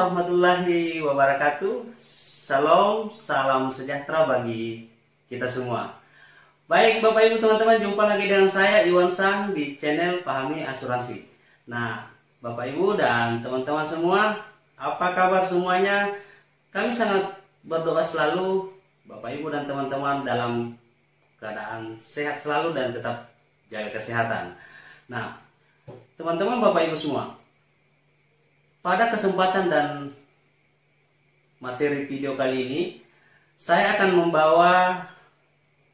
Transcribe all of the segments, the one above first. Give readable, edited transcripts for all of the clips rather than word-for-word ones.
warahmatullahi wabarakatuh. Salam, salam sejahtera bagi kita semua. Baik Bapak Ibu teman-teman, jumpa lagi dengan saya Iwan Sang di channel Pahami Asuransi. Nah, Bapak Ibu dan teman-teman semua, apa kabar semuanya? Kami sangat berdoa selalu Bapak Ibu dan teman-teman dalam keadaan sehat selalu dan tetap jaga kesehatan. Nah, teman-teman Bapak Ibu semua, pada kesempatan dan materi video kali ini, saya akan membawa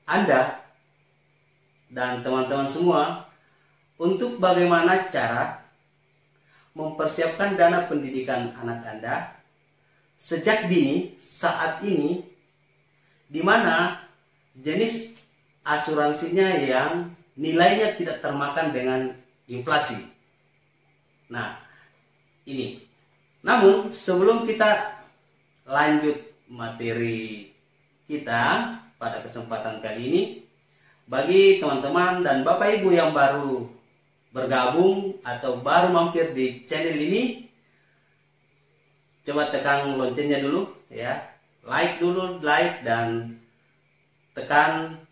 Anda dan teman-teman semua untuk bagaimana cara mempersiapkan dana pendidikan anak Anda sejak dini saat ini, di mana jenis asuransinya yang nilainya tidak termakan dengan inflasi. Nah, ini. Namun sebelum kita lanjut materi kita pada kesempatan kali ini, bagi teman-teman dan Bapak Ibu yang baru bergabung atau baru mampir di channel ini, coba tekan loncengnya dulu ya. Like dulu, like, dan tekan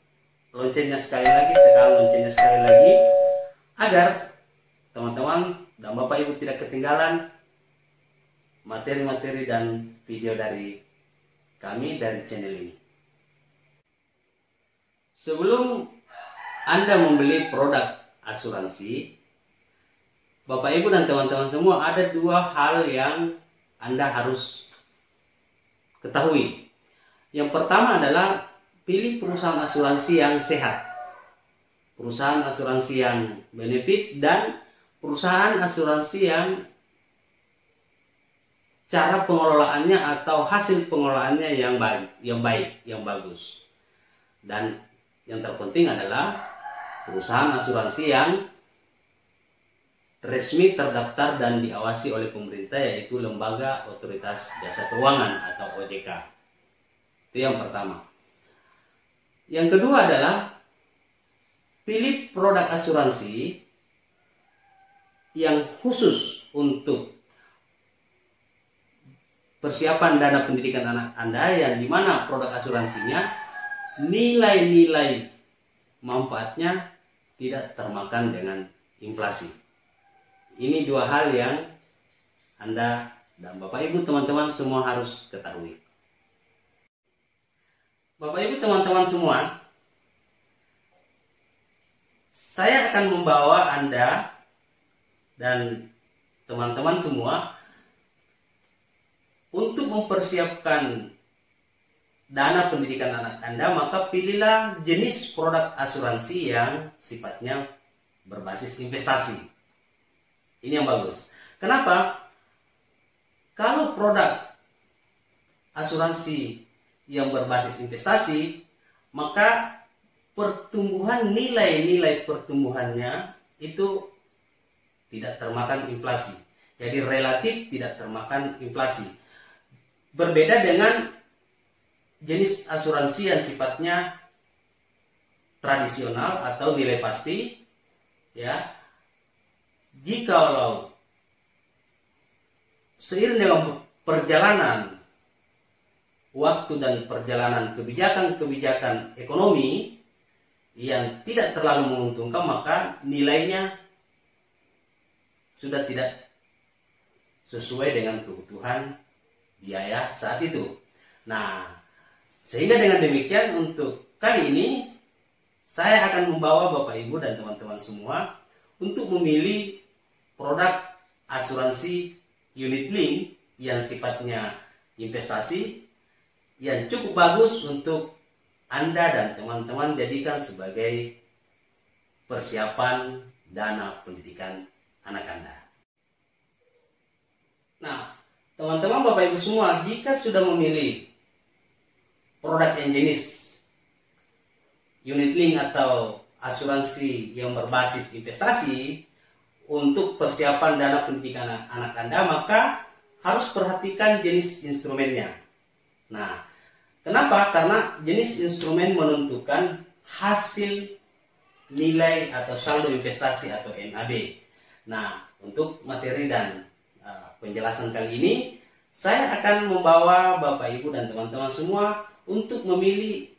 loncengnya sekali lagi, agar teman-teman dan Bapak Ibu tidak ketinggalan materi-materi dan video dari kami dari channel ini. Sebelum Anda membeli produk asuransi, Bapak Ibu dan teman-teman semua, ada dua hal yang Anda harus ketahui. Yang pertama adalah pilih perusahaan asuransi yang sehat, perusahaan asuransi yang benefit, dan perusahaan asuransi yang cara pengelolaannya atau hasil pengelolaannya yang baik, yang bagus. Dan yang terpenting adalah perusahaan asuransi yang resmi terdaftar dan diawasi oleh pemerintah, yaitu Lembaga Otoritas Jasa Keuangan atau OJK. Itu yang pertama. Yang kedua adalah pilih produk asuransi yang khusus untuk persiapan dana pendidikan anak Anda, yang dimana produk asuransinya nilai-nilai manfaatnya tidak termakan dengan inflasi. Ini dua hal yang Anda dan Bapak Ibu teman-teman semua harus ketahui. Bapak Ibu teman-teman semua, saya akan membawa Anda dan teman-teman semua untuk mempersiapkan dana pendidikan anak Anda, maka pilihlah jenis produk asuransi yang sifatnya berbasis investasi. Ini yang bagus. Kenapa? Kalau produk asuransi yang berbasis investasi, maka pertumbuhan nilai-nilai pertumbuhannya itu tidak termakan inflasi. Jadi relatif tidak termakan inflasi. Berbeda dengan jenis asuransi yang sifatnya tradisional atau nilai pasti, ya. Jikalau seiring dengan perjalanan waktu dan perjalanan kebijakan ekonomi yang tidak terlalu menguntungkan, maka nilainya sudah tidak sesuai dengan kebutuhan biaya saat itu. Nah, sehingga dengan demikian untuk kali ini saya akan membawa Bapak Ibu dan teman-teman semua untuk memilih produk asuransi unit link yang sifatnya investasi, yang cukup bagus untuk Anda dan teman-teman jadikan sebagai persiapan dana pendidikan anak Anda. Nah, teman-teman Bapak Ibu semua, jika sudah memilih produk yang jenis unit link atau asuransi yang berbasis investasi untuk persiapan dana pendidikan anak Anda, maka harus perhatikan jenis instrumennya. Nah, kenapa? Karena jenis instrumen menentukan hasil nilai atau saldo investasi atau NAB. Nah, untuk materi dan penjelasan kali ini, Saya akan membawa Bapak Ibu dan teman-teman semua untuk memilih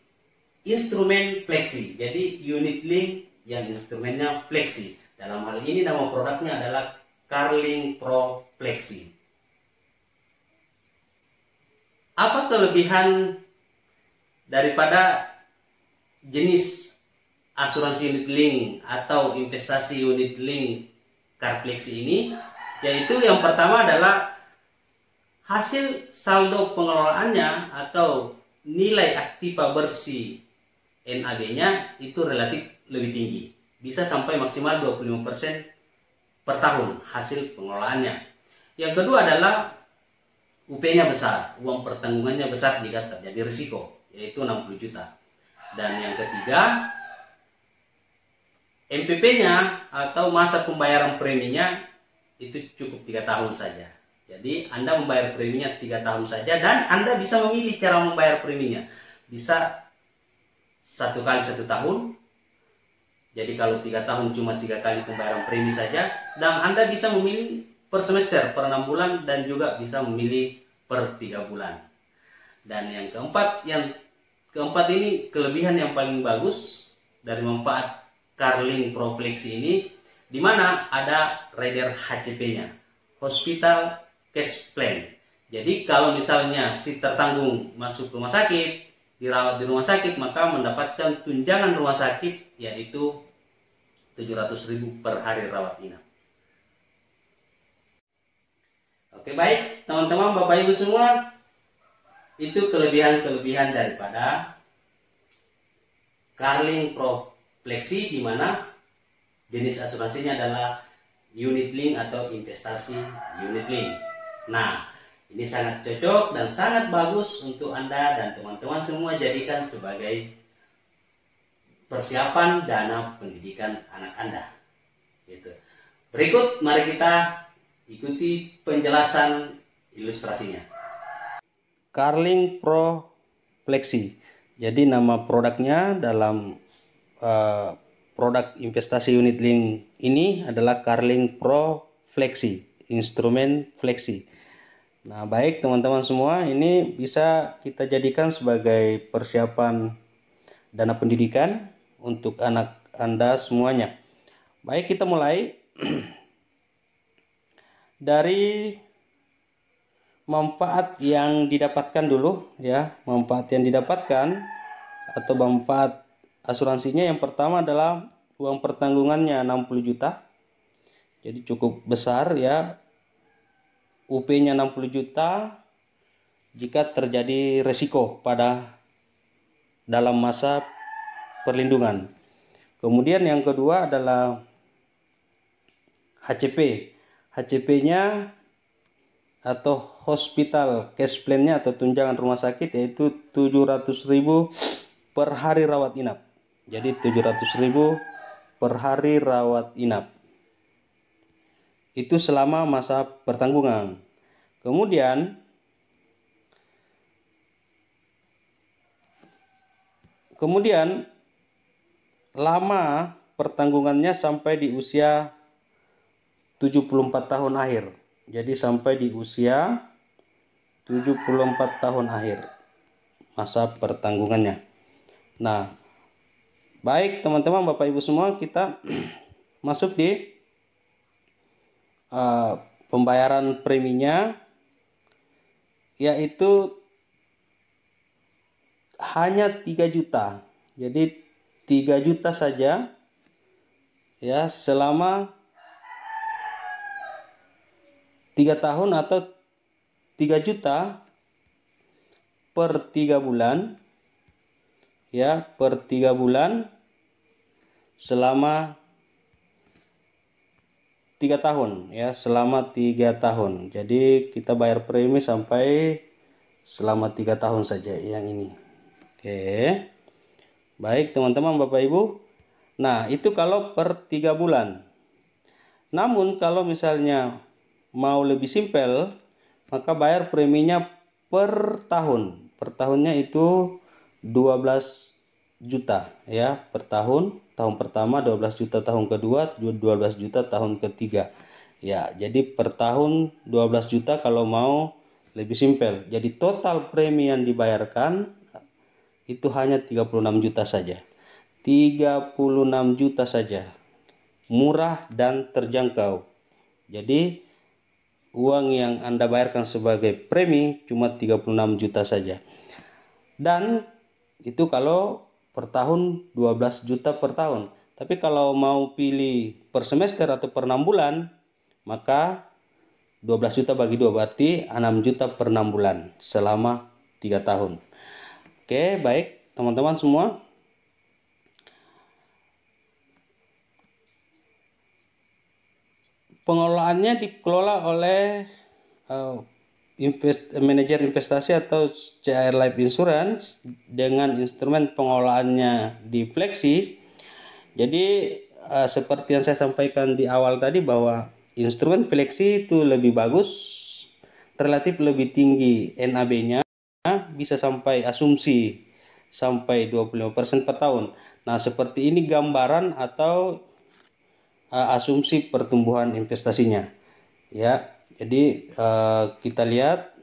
instrumen fleksi. Jadi unit link yang instrumennya fleksi. Dalam hal ini nama produknya adalah Carling Pro Flexi. Apa kelebihan daripada jenis asuransi unit link atau investasi unit link Carflexi ini? Yaitu yang pertama adalah hasil saldo pengelolaannya atau nilai aktiva bersih NAD-nya itu relatif lebih tinggi. Bisa sampai maksimal 25% per tahun hasil pengelolaannya. Yang kedua adalah UP-nya besar, uang pertanggungannya besar jika terjadi risiko, yaitu 60 juta. Dan yang ketiga, MPP-nya atau masa pembayaran preminya itu cukup 3 tahun saja. Jadi Anda membayar preminya 3 tahun saja dan Anda bisa memilih cara membayar preminya. Bisa 1 kali 1 tahun. Jadi kalau 3 tahun cuma 3 kali pembayaran premi saja. Dan Anda bisa memilih per semester, per 6 bulan dan juga bisa memilih per 3 bulan. Dan yang keempat ini kelebihan yang paling bagus dari manfaat Carling Pro Flexi ini, di mana ada rider HCP-nya, Hospital Cash Plan. Jadi kalau misalnya si tertanggung masuk rumah sakit, dirawat di rumah sakit, maka mendapatkan tunjangan rumah sakit yaitu 700.000 per hari rawat inap. Oke, baik teman-teman, Bapak Ibu semua, itu kelebihan-kelebihan daripada Carling Pro Flexi, di mana jenis asuransinya adalah unit link atau investasi unit link. Nah, ini sangat cocok dan sangat bagus untuk Anda dan teman-teman semua jadikan sebagai persiapan dana pendidikan anak Anda. Gitu. Berikut mari kita ikuti penjelasan ilustrasinya. Carling Pro Flexi. Jadi nama produknya dalam produk investasi unit link ini adalah Carling Pro Flexi, instrumen flexi. Nah, baik teman-teman semua, ini bisa kita jadikan sebagai persiapan dana pendidikan untuk anak Anda semuanya. Baik, kita mulai dari manfaat yang didapatkan dulu ya. Manfaat yang didapatkan atau manfaat asuransinya yang pertama adalah uang pertanggungannya 60 juta. Jadi cukup besar ya. UP-nya 60 juta jika terjadi resiko pada dalam masa perlindungan. Kemudian yang kedua adalah HCP. HCP-nya atau Hospital Cash Plan-nya atau tunjangan rumah sakit yaitu 700.000 per hari rawat inap. Jadi 700.000 per hari rawat inap. Itu selama masa pertanggungan. Kemudian lama pertanggungannya sampai di usia 74 tahun akhir. Jadi sampai di usia 74 tahun akhir masa pertanggungannya. Nah, baik teman-teman, Bapak Ibu semua, kita masuk di pembayaran preminya, yaitu hanya 3 juta. Jadi 3 juta saja ya selama 3 tahun atau 3 juta per 3 bulan ya, per 3 bulan selama 3 tahun ya, selama 3 tahun. Jadi kita bayar premi sampai selama 3 tahun saja yang ini. Oke. Baik teman-teman, Bapak Ibu. Nah, itu kalau per 3 bulan. Namun kalau misalnya mau lebih simpel, maka bayar preminya per tahun. Per tahunnya itu 12 juta ya per tahun. Tahun pertama 12 juta, tahun kedua 12 juta, tahun ketiga. Ya, jadi per tahun 12 juta kalau mau lebih simpel. Jadi total premi yang dibayarkan itu hanya 36 juta saja. 36 juta saja. Murah dan terjangkau. Jadi uang yang Anda bayarkan sebagai premi cuma 36 juta saja. Dan itu kalau per tahun 12 juta per tahun. Tapi kalau mau pilih per semester atau per 6 bulan, maka 12 juta bagi 2 berarti 6 juta per 6 bulan selama 3 tahun. Oke, baik teman-teman semua. Pengelolaannya dikelola oleh manajer investasi atau CR Life Insurance dengan instrumen pengelolaannya di Fleksi. Jadi seperti yang saya sampaikan di awal tadi bahwa instrumen Fleksi itu lebih bagus, relatif lebih tinggi NAB-nya, bisa sampai asumsi sampai 25% per tahun. Nah, seperti ini gambaran atau asumsi pertumbuhan investasinya. Ya, jadi kita lihat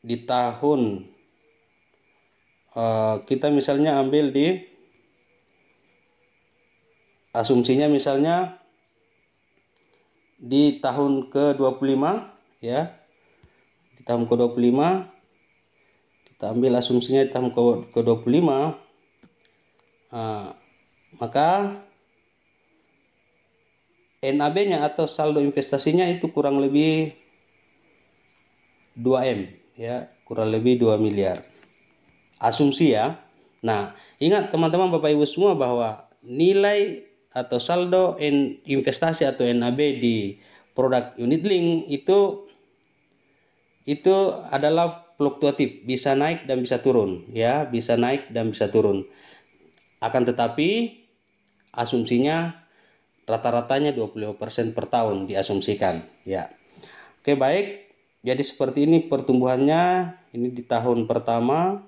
di tahun kita misalnya ambil di asumsinya misalnya di tahun ke-25 ya. Di tahun ke-25 kita ambil asumsinya di tahun ke-25, maka NAB-nya atau saldo investasinya itu kurang lebih 2M ya, kurang lebih 2 miliar. Asumsi ya. Nah, ingat teman-teman Bapak Ibu semua bahwa nilai atau saldo investasi atau NAB di produk unit link itu adalah fluktuatif, bisa naik dan bisa turun ya, bisa naik dan bisa turun. Akan tetapi asumsinya rata-ratanya 25% per tahun diasumsikan ya. Oke, baik. Jadi seperti ini pertumbuhannya, ini di tahun pertama,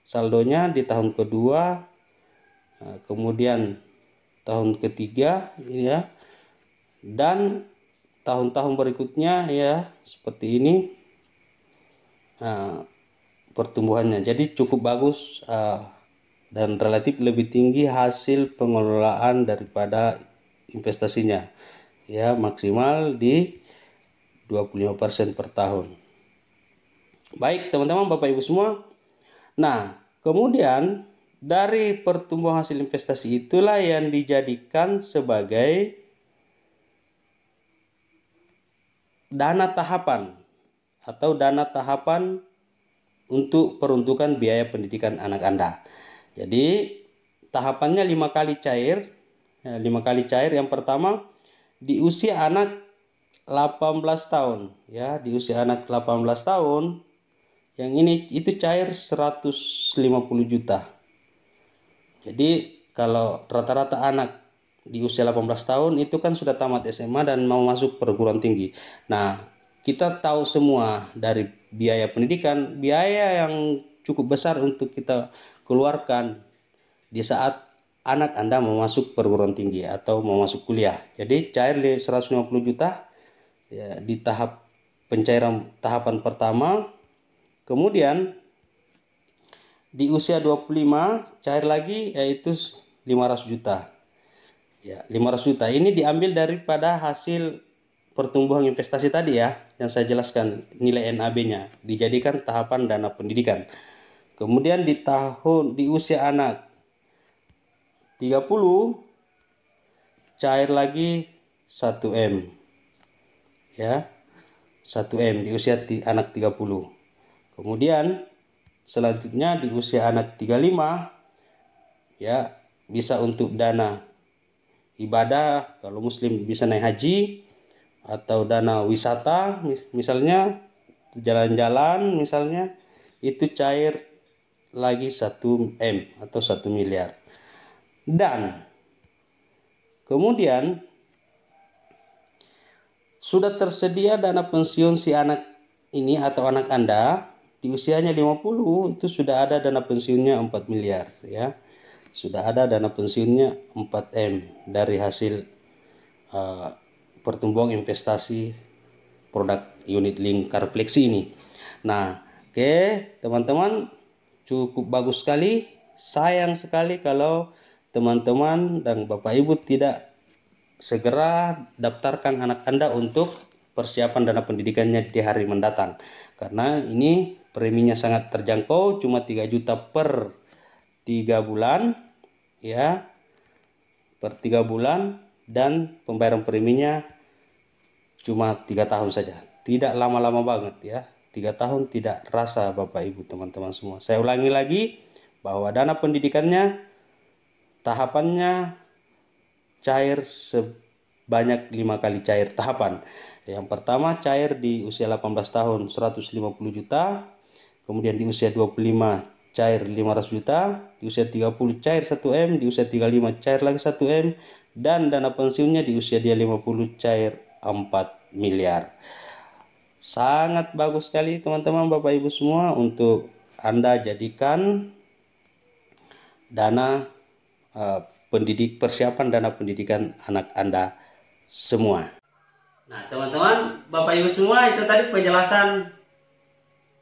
saldonya di tahun kedua, kemudian tahun ketiga ya, dan tahun-tahun berikutnya ya seperti ini pertumbuhannya. Jadi cukup bagus dan relatif lebih tinggi hasil pengelolaan daripada investasinya ya, maksimal di 25% per tahun. Baik teman-teman Bapak Ibu semua. Nah, kemudian dari pertumbuhan hasil investasi itulah yang dijadikan sebagai dana tahapan atau dana tahapan untuk peruntukan biaya pendidikan anak Anda. Jadi tahapannya 5 kali cair. 5 kali cair. Yang pertama di usia anak 18 tahun ya, di usia anak 18 tahun yang ini itu cair 150 juta. Jadi kalau rata-rata anak di usia 18 tahun itu kan sudah tamat SMA dan mau masuk perguruan tinggi. Nah, kita tahu semua dari biaya pendidikan, biaya yang cukup besar untuk kita keluarkan di saat anak Anda mau masuk perguruan tinggi atau mau masuk kuliah. Jadi cair 150 juta ya, di tahap pencairan tahapan pertama. Kemudian di usia 25 cair lagi yaitu 500 juta. Ya, 500 juta ini diambil daripada hasil pertumbuhan investasi tadi ya, yang saya jelaskan nilai NAB-nya dijadikan tahapan dana pendidikan. Kemudian di usia anak 30 cair lagi 1M. Ya. 1M di usia anak 30. Kemudian selanjutnya di usia anak 35 ya, bisa untuk dana ibadah, kalau muslim bisa naik haji, atau dana wisata misalnya jalan-jalan misalnya, itu cair lagi 1M atau 1 miliar. Dan kemudian sudah tersedia dana pensiun si anak ini atau anak Anda di usianya 50, itu sudah ada dana pensiunnya 4 miliar ya. Sudah ada dana pensiunnya 4M dari hasil pertumbuhan investasi produk unit link Carflexi ini. Nah, oke teman-teman, cukup bagus sekali. Sayang sekali kalau teman-teman dan Bapak Ibu tidak segera daftarkan anak Anda untuk persiapan dana pendidikannya di hari mendatang. Karena ini preminya sangat terjangkau, cuma 3 juta per 3 bulan ya, per 3 bulan, dan pembayaran preminya cuma 3 tahun saja. Tidak lama-lama banget ya. 3 tahun tidak rasa Bapak Ibu teman-teman semua. Saya ulangi lagi bahwa dana pendidikannya tahapannya cair sebanyak 5 kali cair tahapan. Yang pertama cair di usia 18 tahun 150 juta, kemudian di usia 25 cair 500 juta, di usia 30 cair 1M, di usia 35 cair lagi 1M, dan dana pensiunnya di usia dia 50 cair 4 miliar. Sangat bagus sekali teman-teman Bapak Ibu semua untuk Anda jadikan dana persiapan dana pendidikan anak Anda semua. Nah teman-teman Bapak Ibu semua, itu tadi penjelasan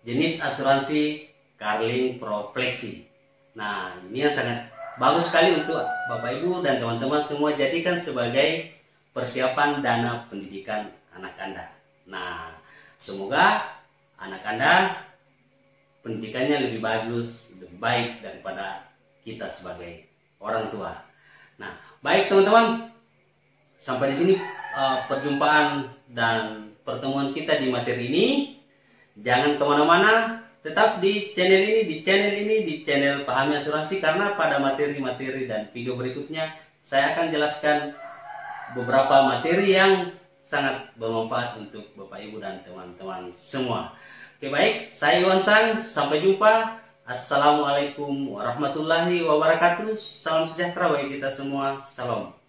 jenis asuransi Carlink Pro Flexi. Nah ini yang sangat bagus sekali untuk Bapak Ibu dan teman-teman semua jadikan sebagai persiapan dana pendidikan anak Anda. Nah semoga anak Anda pendidikannya lebih bagus, lebih baik daripada kita sebagai orang tua. Nah, baik teman-teman, sampai di sini perjumpaan dan pertemuan kita di materi ini. Jangan kemana-mana, tetap di channel ini, di channel Pahami Asuransi, karena pada materi-materi dan video berikutnya saya akan jelaskan beberapa materi yang sangat bermanfaat untuk Bapak Ibu dan teman-teman semua. Oke baik, saya Iwan Sang, sampai jumpa. Assalamualaikum warahmatullahi wabarakatuh. Salam sejahtera bagi kita semua. Salam.